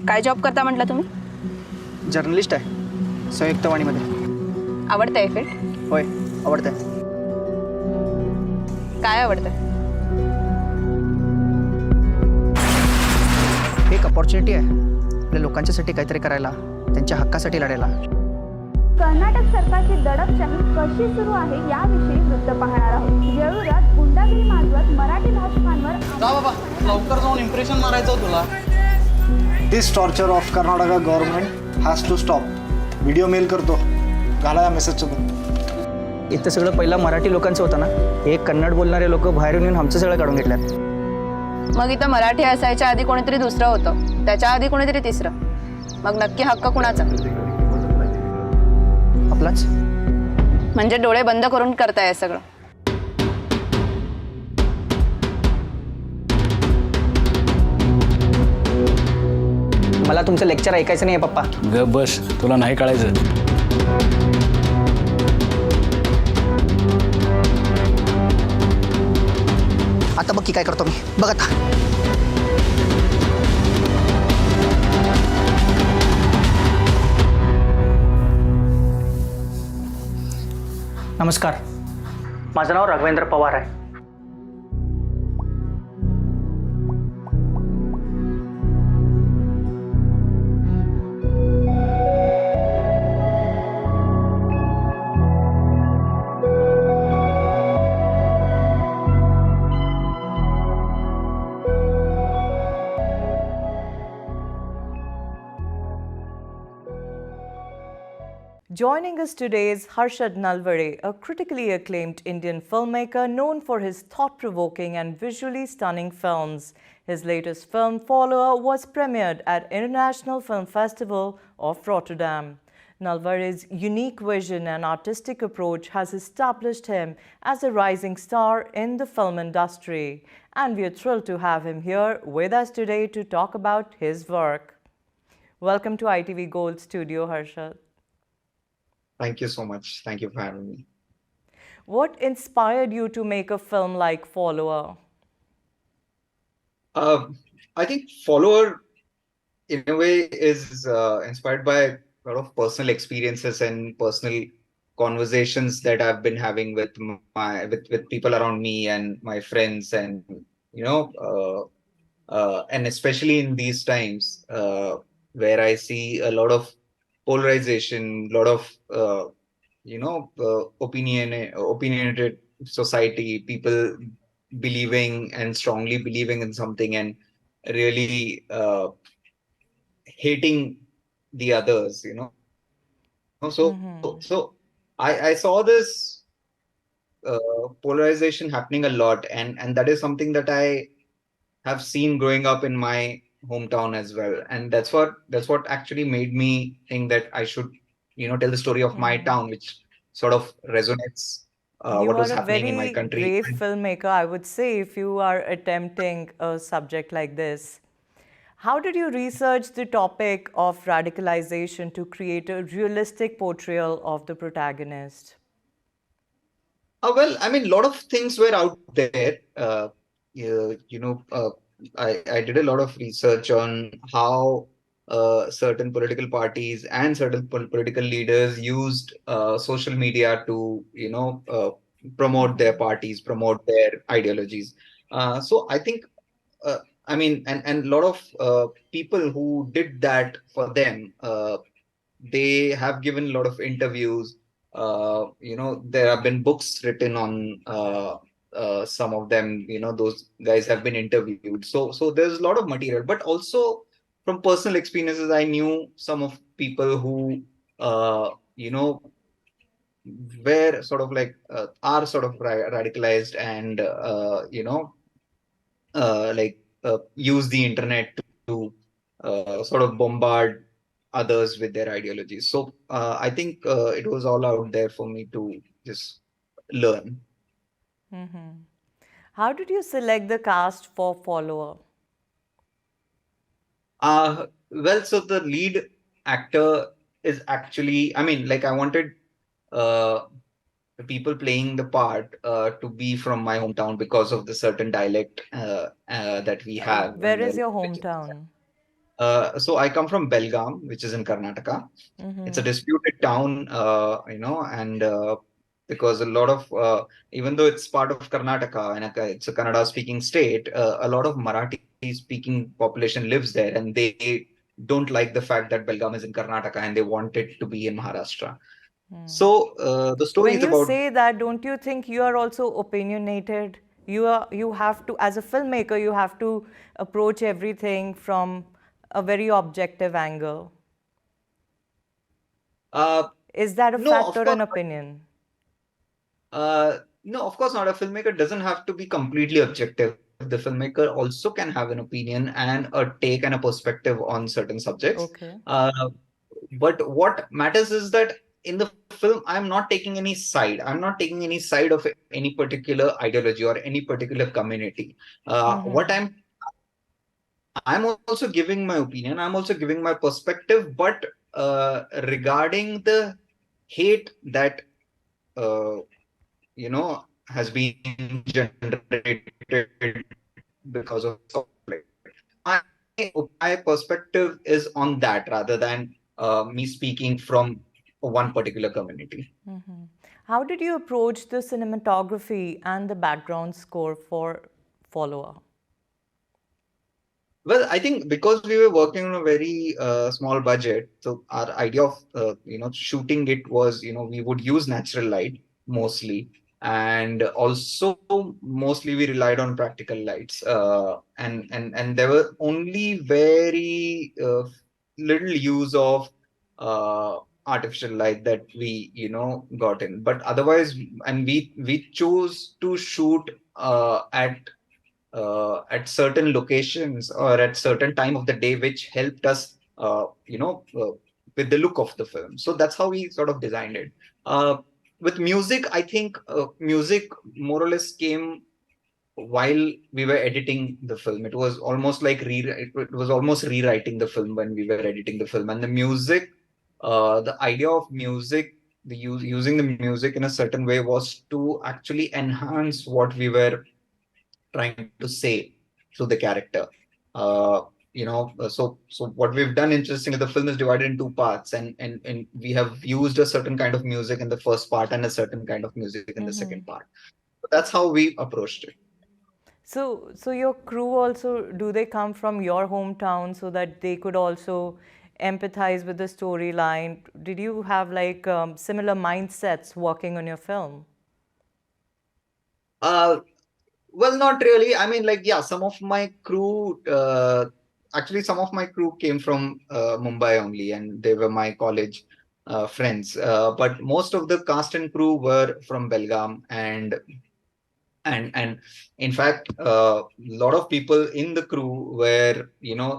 काय जॉब करता म्हटलं तुम्ही? जर्नलिस्ट आहे संयुक्त वाणीमध्ये. आवडतंय फील्ड? होय आवडतंय. काय आवडतंय? एक अपॉर्च्युनिटी आहे आपल्या लोकांच्यासाठी काहीतरी करायला, त्यांच्या हक्कासाठी लढायला. कर्नाटक सरकारची दडपशाही कशी सुरू आहे याविषयी वृत्त पाहणार आहोत. येळुरात गुंडागिरी माजवत मराठी भाषकांवर जा बाबा, लवकर जाऊन इम्प्रेशन मारायचं तुला. This torture of Karnataka government has to stop. Video mail करतो, घाला या मेसेजचं तुम्ही. इथं सगळं पहिला मराठी लोकांचं होतं ना, हे कन्नड बोलणारे लोक बाहेरून येऊन आमचं सगळं काढून घेतल्यात. मग इथं मराठी असायच्या आधी कोणीतरी दुसरं होतं, त्याच्या आधी कोणीतरी तिसरं. मग नक्की हक्क कुणाचा? आपलाच. म्हणजे डोळे बंद करून करताय हे सगळं? मला तुमचं लेक्चर ऐकायचं नाही पप्पा. ग बस, तुला नाही कळायचं. आता बघ की काय करतो मी, बघ आता. नमस्कार, माझं नाव राघवेंद्र पवार आहे. Joining us today is Harshad Nalawade, a critically acclaimed Indian filmmaker known for his thought-provoking and visually stunning films. His latest film, Follower, was premiered at International Film Festival of Rotterdam. Nalwade's unique vision and artistic approach has established him as a rising star in the film industry, and we are thrilled to have him here with us today to talk about his work. Welcome to ITV Gold Studio, Harshad. Thank you so much. Thank you for having me. What inspired you to make a film like Follower? I think Follower, in a way, is inspired by a lot of personal experiences and personal conversations that I've been having with with people around me and my friends, and and especially in these times where I see a lot of polarization, a lot of opinionated society, people believing and strongly believing in something and really hating the others, so I saw this polarization happening a lot, and that is something that I have seen growing up in my hometown as well, and that's what actually made me think that I should tell the story of my town, which sort of resonates what was happening in my country. You are a very brave filmmaker, I would say, if you are attempting a subject like this. How did you research the topic of radicalization to create a realistic portrayal of the protagonist? Well, I mean, a lot of things were out there. I did a lot of research on how certain political parties and certain political leaders used social media to, promote their parties, promote their ideologies. So I think, I mean, and a lot of people who did that for them, they have given a lot of interviews. There have been books written on some of them. Those guys have been interviewed. So there's a lot of material, but also from personal experiences, I knew some of people who were sort of like are sort of radicalized and use the internet to sort of bombard others with their ideologies. So I think it was all out there for me to just learn. How did you select the cast for Follower? Well, so the lead actor is actually, I mean, like I wanted the people playing the part to be from my hometown because of the certain dialect that we have. Where is your hometown? So I come from Belgaum, which is in Karnataka. It's a disputed town, and because a lot of, even though it's part of Karnataka and it's a Kannada speaking state, a lot of Marathi speaking population lives there, and they don't like the fact that Belgaum is in Karnataka and they want it to be in Maharashtra. So the story When is you about. say that, don't you think you are also opinionated? You have to, as a filmmaker, you have to approach everything from a very objective angle. Uh, Is that a no, fact of or course. an opinion? No, of course not. A filmmaker doesn't have to be completely objective. The filmmaker also can have an opinion and a take and a perspective on certain subjects. Okay. But what matters is that in the film, I'm not taking any side. I'm not taking any side of any particular ideology or any particular community. What I'm also giving my opinion. I'm also giving my perspective. But regarding the hate that uh, has been generated because of conflict. My, my perspective is on that rather than me speaking from one particular community. How did you approach the cinematography and the background score for Follower? Well, I think because we were working on a very small budget, so our idea of shooting it was we would use natural light mostly, and also mostly we relied on practical lights, and there were only very little use of uh, artificial light that we got in, but otherwise, and we chose to shoot at certain locations or at certain time of the day, which helped us, with the look of the film. So that's how we sort of designed it. Uh, with music, I think music more or less came while we were editing the film. It was almost like it was almost rewriting the film when we were editing the film, and the music, the idea of music, using the music in a certain way was to actually enhance what we were trying to say through the character. So what we've done interesting is the film is divided in two parts, and we have used a certain kind of music in the first part and a certain kind of music in the second part. So that's how we approached it. So your crew also, do they come from your hometown so that they could also empathize with the storyline? Did you have like similar mindsets working on your film? Uh, well, not really. I mean, like, yeah, some of my crew, actually, some of my crew came from Mumbai only, and they were my college friends. But most of the cast and crew were from Belgaum, and in fact, a lot of people in the crew were,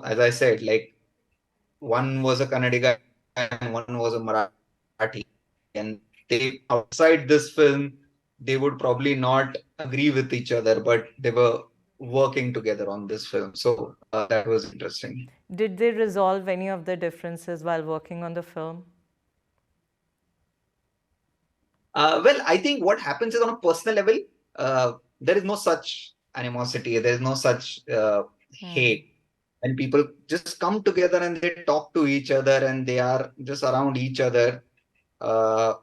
as I said, like one was a Kannadi guy and one was a Marathi, and they outside this film they would probably not agree with each other, but they were working together on this film. So that was interesting. Did they resolve any of the differences while working on the film? Well, I think what happens is on a personal level, there is no such animosity, there is no such hate. And people just come together and they talk to each other and they are just around each other. Uh,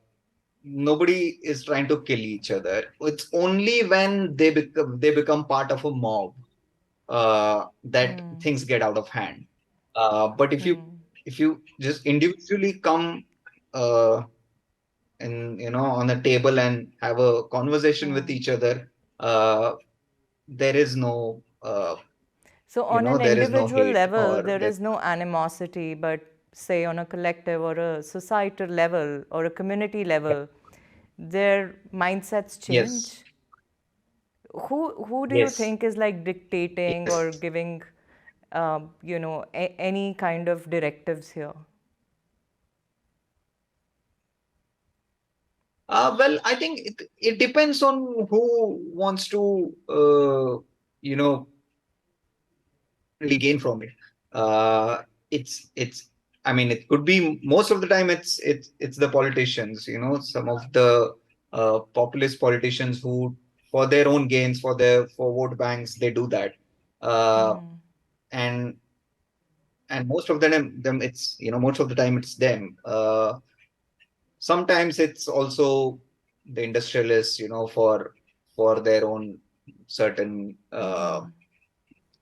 Nobody is trying to kill each other. It's only when they become part of a mob that things get out of hand. But if you just individually come uh, and on a table and have a conversation with each other, there is no So on an there is no individual hate level, or there there. is no animosity, but say on a collective or a societal level or a community level, their mindsets Yes, change. Who do you yes. think is like dictating or Yes. giving, any kind of directives here? Well, I think it depends on who wants to, you know, really gain from it. It's. I mean, it could be most of the time. It's the politicians. Some of the populist politicians who, for their own gains, for vote banks, they do that. Uh, and and most of them it's most of the time it's them. Sometimes it's also the industrialists, for their own certain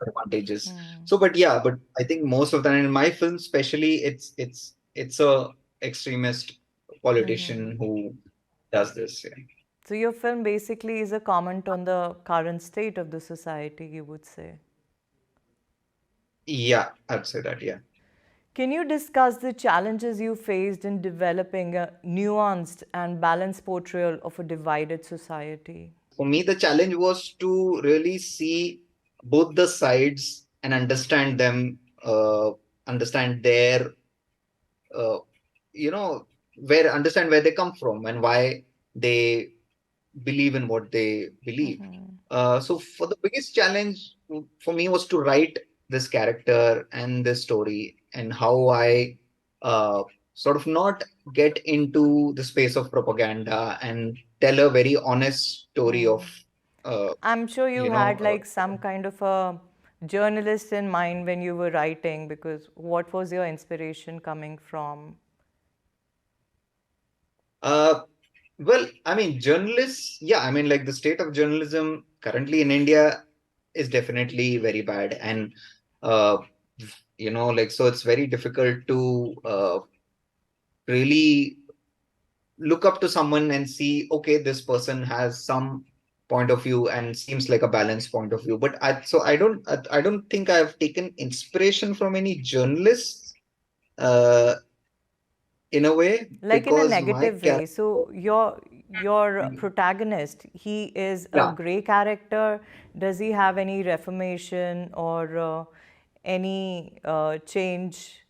advantages. So, but yeah, but I think most of the time in my film, especially, it's a extremist politician who does this. Yeah. So your film basically is a comment on the current state of the society, you would say. Yeah, I'd say that. Yeah. Can you discuss the challenges you faced in developing a nuanced and balanced portrayal of a divided society? For me, the challenge was to really see both the sides and understand them, understand their, uh, you know, understand where they come from and why they believe in what they believe. So for the biggest challenge for me was to write this character and this story, and how I sort of not get into the space of propaganda and tell a very honest story of uh, I'm sure you you know had like some kind of a journalist in mind when you were writing, because what was your inspiration coming from? uh, well, I mean, journalists, yeah, I mean, like the state of journalism currently in India is definitely very bad. And, uh, like, so it's very difficult to really look up to someone and see, okay, this person has some point of view and seems like a balanced point of view. But I don't think I've taken inspiration from any journalists, uh, in a way, Like in a because my negative way. character, So your protagonist, he is a yeah. gray character. Does he have any reformation or any change?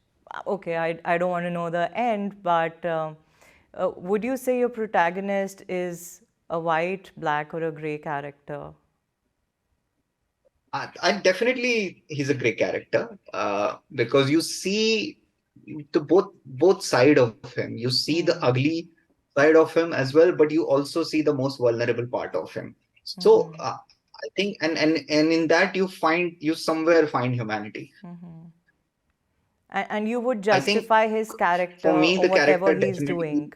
Okay, I don't want to know the end, but would you say your protagonist is a white, black, or a gray character? I definitely he's a great character, because you see the both side of him. You see the ugly side of him as well, but you also see the most vulnerable part of him. So I think, and in that you somewhere find humanity. And you would I think justify his character for me or the whatever character he's definitely. doing.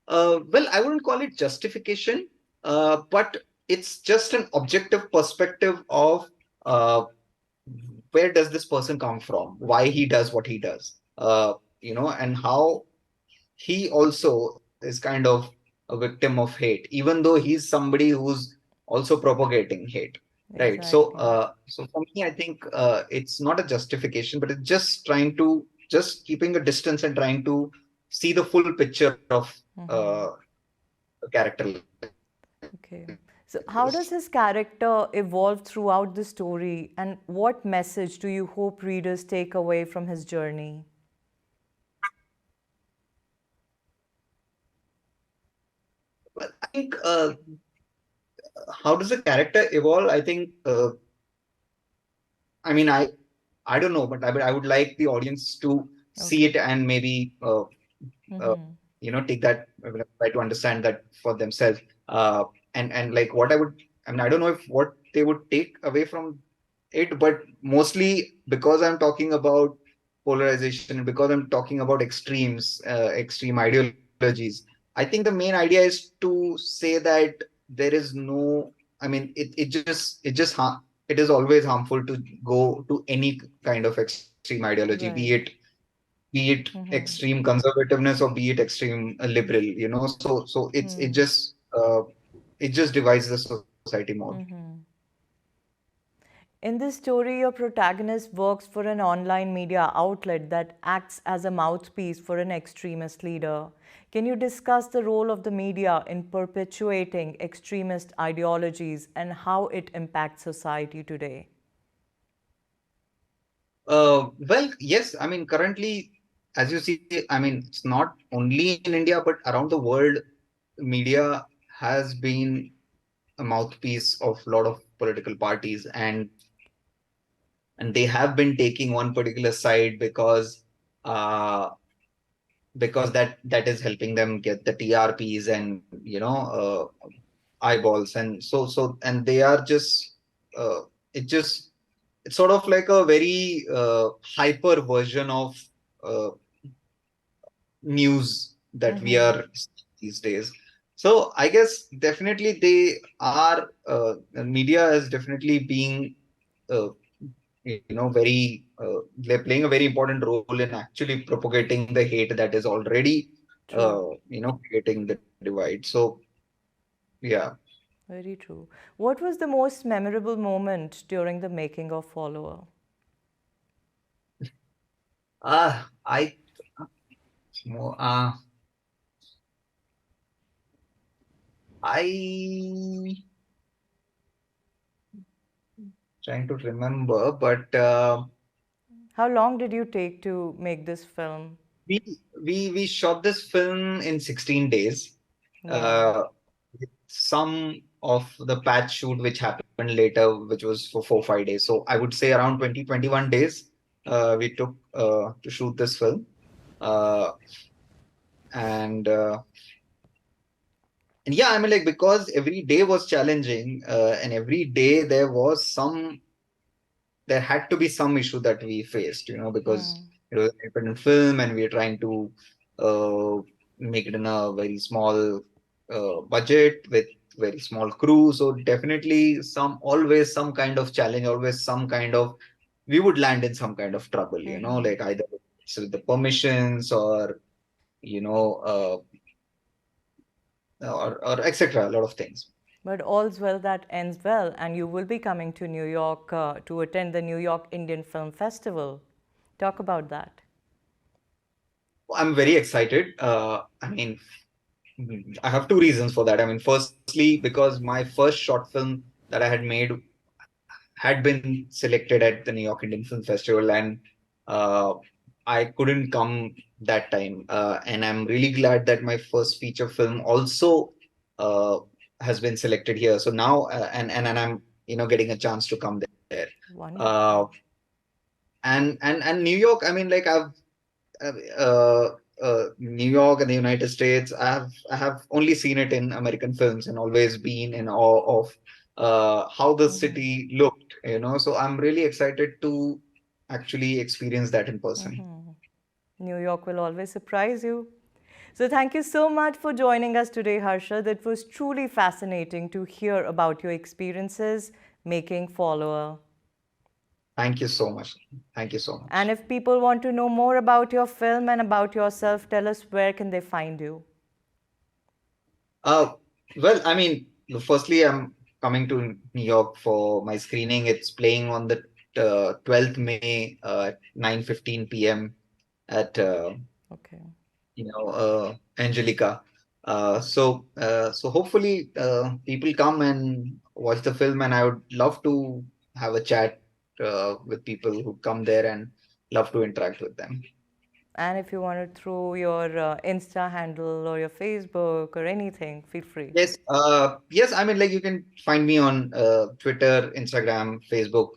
Well, I wouldn't call it justification, but it's just an objective perspective of uh, where does this person come from, why he does what he does, and how he also is kind of a victim of hate, even though he's somebody who's also propagating hate. Right. So, Exactly. so for me, I think it's not a justification, but it's just trying to just keeping a distance and trying to see the full picture of a character like Okay. So, how does this. his character evolve throughout the story, and what message do you hope readers take away from his journey? But I think how does a character evolve? I think I mean I don't know, but I would like the audience to see Okay. it and maybe uh, take that, try to understand that for themselves. And like what I mean, I don't know if what they would take away from it, but mostly because I'm talking about polarization, because I'm talking about extremes, extreme ideologies. I think the main idea is to say that there is no, I mean, it is always harmful to go to any kind of extreme ideology, be Right. it extreme conservativeness or be it extreme liberal, so it just divides the society more. In this story, your protagonist works for an online media outlet that acts as a mouthpiece for an extremist leader. Can you discuss the role of the media in perpetuating extremist ideologies and how it impacts society today? Well, yes, I mean, currently, as you see, I mean, it's not only in India, but around the world, media has been a mouthpiece of a lot of political parties, and they have been taking one particular side uh, because that is helping them get the TRPs and eyeballs, and so and they are just it just it's sort of like a very hyper version of uh, news that we are seeing these days. So I guess definitely they are media is definitely being uh, very they're playing a very important role in actually propagating the hate that is already True. creating the divide. So yeah. Very true. What was the most memorable moment during the making of Follower? I uh, I trying to remember, but How long did you take to make this film? we we shot this film in 16 days. Wow. Uh, with some of the patch shoot which happened later, which was for 4 5 days. So I would say around 20 21 days we took to shoot this film. Uh, and and yeah, I mean, like, because every day was challenging, and every day there had to be some issue that we faced, because it was an independent film and we are trying to uh, make it in a very small budget with very small crew. So definitely always some kind of challenge, always some kind of, we would land in some kind of trouble, like either it's with the permissions or, you know, or etc. A lot of things. But all's well that ends well, and you will be coming to New York to attend the New York Indian Film Festival. Talk about that. I'm very excited. I mean, I have two reasons for that. I mean, firstly, because my first short film that I had made had been selected at the New York Indian Film Festival, and uh, I couldn't come that time. And I'm really glad that my first feature film also uh, has been selected here. So now, and I'm getting a chance to come there. Uh, Wonderful. and New York. I mean, like uh, New York and the United States, I have only seen it in American films and always been in awe of how the city looked. So I'm really excited to actually experience that in person. New York will always surprise you. So, thank you so much for joining us today, Harshad. It was truly fascinating to hear about your experiences making Follower. Thank you so much. Thank you so And much. if people want to know more about your film and about yourself, tell us where can they find you? Uh, well, I mean, firstly, I'm coming to New York for my screening. It's playing on the 12th May, 9:15 p.m. at Okay. Angelica. So hopefully people come and watch the film, and I would love to have a chat with people who come there and love to interact with them. And if you want to throw your Insta handle or your Facebook or anything, feel free. Yes. I mean, like, you can find me on Twitter, Instagram, Facebook.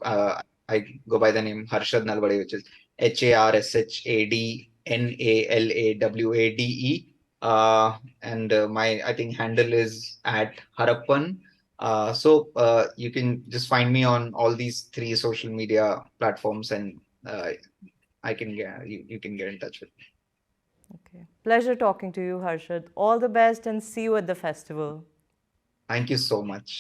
I go by the name Harshad Nalawade, which is HARSHADNALAWADE. And my, I think, handle is at Harappan. So you can just find me on all these three social media platforms, and I can get you can get in touch with me. Okay. Pleasure talking to you, Harshad. All the best and see you at the festival. Thank you so much.